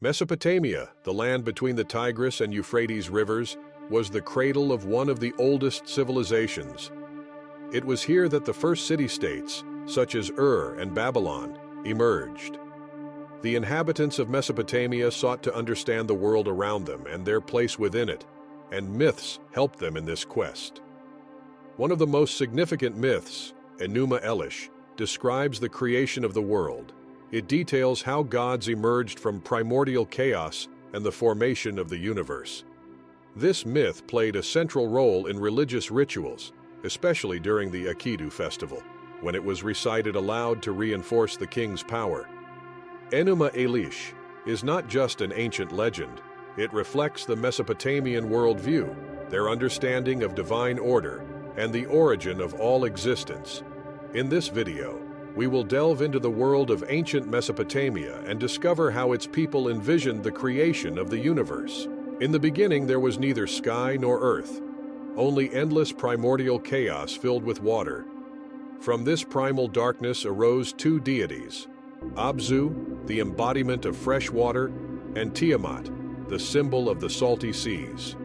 Mesopotamia, the land between the Tigris and Euphrates rivers, was the cradle of one of the oldest civilizations. It was here that the first city-states, such as Ur and Babylon, emerged. The inhabitants of Mesopotamia sought to understand the world around them and their place within it, and myths helped them in this quest. One of the most significant myths, Enuma Elish, describes the creation of the world. It details how gods emerged from primordial chaos and the formation of the universe. This myth played a central role in religious rituals, especially during the Akitu festival, when it was recited aloud to reinforce the king's power. Enuma Elish is not just an ancient legend, it reflects the Mesopotamian worldview, their understanding of divine order, and the origin of all existence. In this video, we will delve into the world of ancient Mesopotamia and discover how its people envisioned the creation of the universe. In the beginning, there was neither sky nor earth, only endless primordial chaos filled with water. From this primal darkness arose two deities, Abzu, the embodiment of fresh water, and Tiamat, the symbol of the salty seas.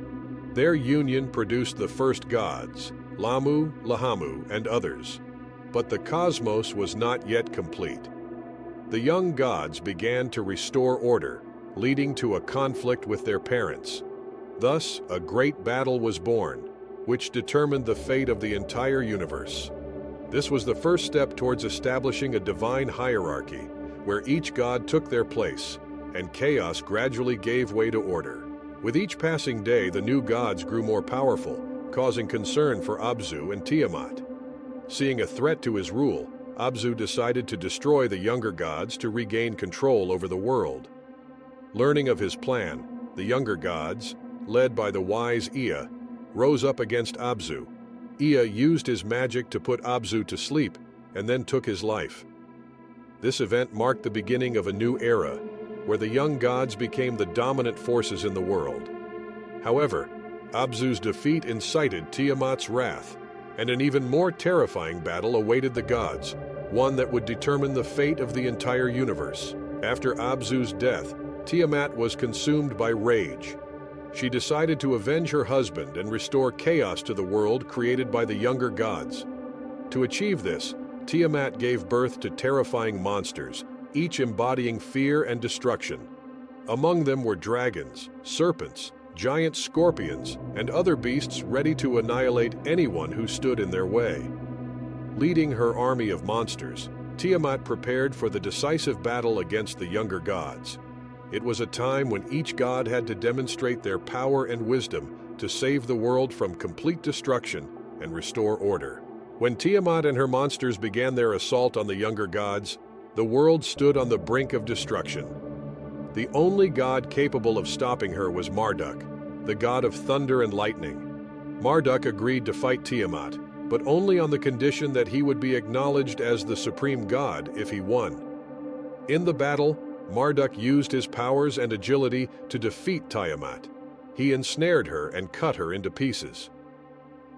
Their union produced the first gods, Lamu, Lahamu, and others. But the cosmos was not yet complete. The young gods began to restore order, leading to a conflict with their parents. Thus, a great battle was born, which determined the fate of the entire universe. This was the first step towards establishing a divine hierarchy, where each god took their place, and chaos gradually gave way to order. With each passing day, the new gods grew more powerful, causing concern for Abzu and Tiamat. Seeing a threat to his rule, Abzu decided to destroy the younger gods to regain control over the world. Learning of his plan, the younger gods, led by the wise Ea, rose up against Abzu. Ea used his magic to put Abzu to sleep and then took his life. This event marked the beginning of a new era, where the young gods became the dominant forces in the world. However, Abzu's defeat incited Tiamat's wrath, and an even more terrifying battle awaited the gods, one that would determine the fate of the entire universe. After Abzu's death, Tiamat was consumed by rage. She decided to avenge her husband and restore chaos to the world created by the younger gods. To achieve this, Tiamat gave birth to terrifying monsters, each embodying fear and destruction. Among them were dragons, serpents, giant scorpions, and other beasts ready to annihilate anyone who stood in their way. Leading her army of monsters, Tiamat prepared for the decisive battle against the younger gods. It was a time when each god had to demonstrate their power and wisdom to save the world from complete destruction and restore order. When Tiamat and her monsters began their assault on the younger gods, the world stood on the brink of destruction. The only god capable of stopping her was Marduk, the god of thunder and lightning. Marduk agreed to fight Tiamat, but only on the condition that he would be acknowledged as the supreme god if he won. In the battle, Marduk used his powers and agility to defeat Tiamat. He ensnared her and cut her into pieces.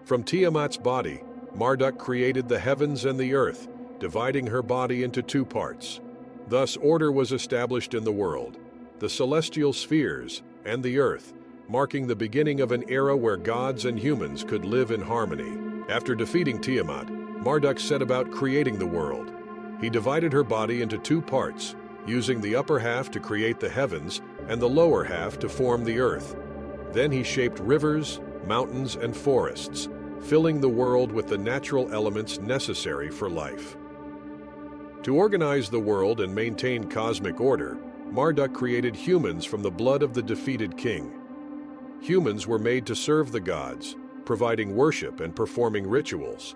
From Tiamat's body, Marduk created the heavens and the earth, dividing her body into two parts. Thus, order was established in the world, the celestial spheres and the earth, marking the beginning of an era where gods and humans could live in harmony. After defeating Tiamat, Marduk set about creating the world. He divided her body into two parts, using the upper half to create the heavens and the lower half to form the earth. Then he shaped rivers, mountains, and forests, filling the world with the natural elements necessary for life. To organize the world and maintain cosmic order, Marduk created humans from the blood of the defeated king. Humans were made to serve the gods, providing worship and performing rituals.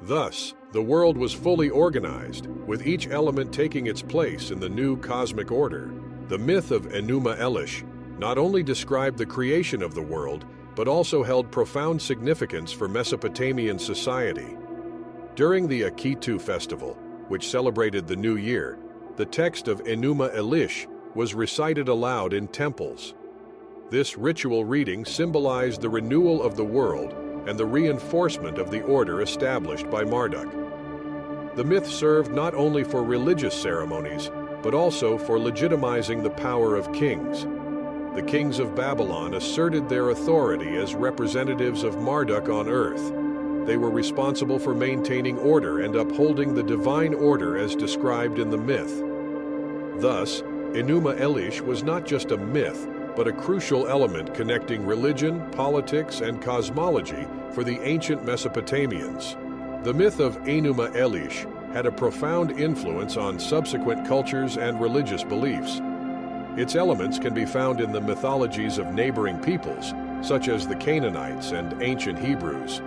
Thus, the world was fully organized, with each element taking its place in the new cosmic order. The myth of Enuma Elish not only described the creation of the world, but also held profound significance for Mesopotamian society. During the Akitu festival, which celebrated the new year, the text of Enuma Elish was recited aloud in temples. This ritual reading symbolized the renewal of the world and the reinforcement of the order established by Marduk. The myth served not only for religious ceremonies, but also for legitimizing the power of kings. The kings of Babylon asserted their authority as representatives of Marduk on earth. They were responsible for maintaining order and upholding the divine order as described in the myth. Thus, Enuma Elish was not just a myth, but a crucial element connecting religion, politics, and cosmology for the ancient Mesopotamians. The myth of Enuma Elish had a profound influence on subsequent cultures and religious beliefs. Its elements can be found in the mythologies of neighboring peoples, such as the Canaanites and ancient Hebrews.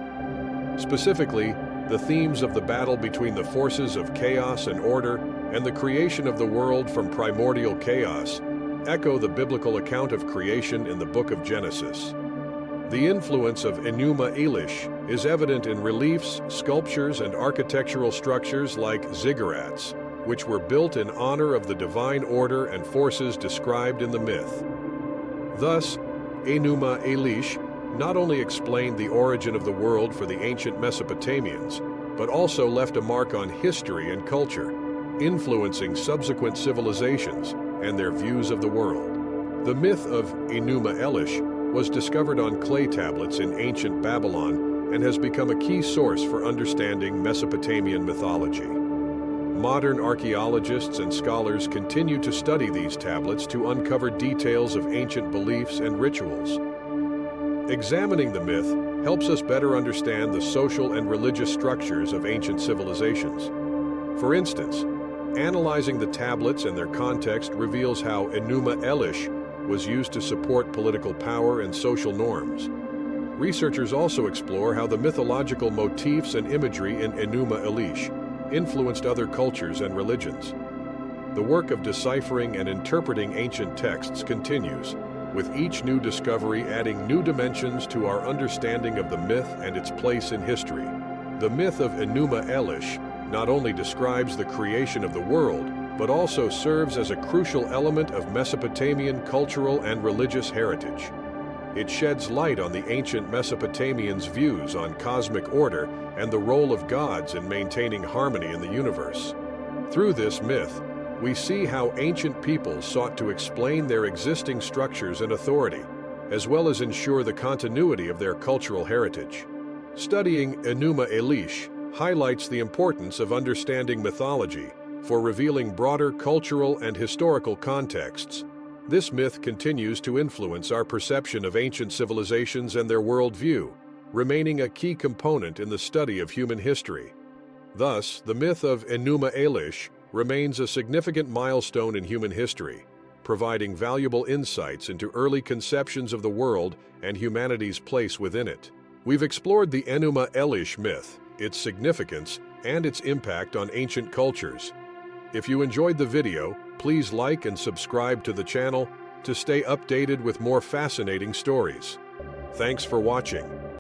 Specifically, the themes of the battle between the forces of chaos and order and the creation of the world from primordial chaos echo the biblical account of creation in the book of Genesis. The influence of Enuma Elish is evident in reliefs, sculptures, and architectural structures like ziggurats, which were built in honor of the divine order and forces described in the myth. Thus, Enuma Elish not only explained the origin of the world for the ancient Mesopotamians, but also left a mark on history and culture, influencing subsequent civilizations and their views of the world. The myth of Enuma Elish was discovered on clay tablets in ancient Babylon and has become a key source for understanding Mesopotamian mythology. Modern archaeologists and scholars continue to study these tablets to uncover details of ancient beliefs and rituals. Examining the myth helps us better understand the social and religious structures of ancient civilizations. For instance, analyzing the tablets and their context reveals how Enuma Elish was used to support political power and social norms. Researchers also explore how the mythological motifs and imagery in Enuma Elish influenced other cultures and religions. The work of deciphering and interpreting ancient texts continues, with each new discovery adding new dimensions to our understanding of the myth and its place in history. The myth of Enuma Elish not only describes the creation of the world, but also serves as a crucial element of Mesopotamian cultural and religious heritage. It sheds light on the ancient Mesopotamians' views on cosmic order and the role of gods in maintaining harmony in the universe. Through this myth, we see how ancient peoples sought to explain their existing structures and authority, as well as ensure the continuity of their cultural heritage. Studying Enuma Elish highlights the importance of understanding mythology for revealing broader cultural and historical contexts. This myth continues to influence our perception of ancient civilizations and their worldview, remaining a key component in the study of human history. Thus, the myth of Enuma Elish remains a significant milestone in human history, providing valuable insights into early conceptions of the world and humanity's place within it. We've explored the Enuma Elish myth, its significance, and its impact on ancient cultures. If you enjoyed the video, please like and subscribe to the channel to stay updated with more fascinating stories. Thanks for watching.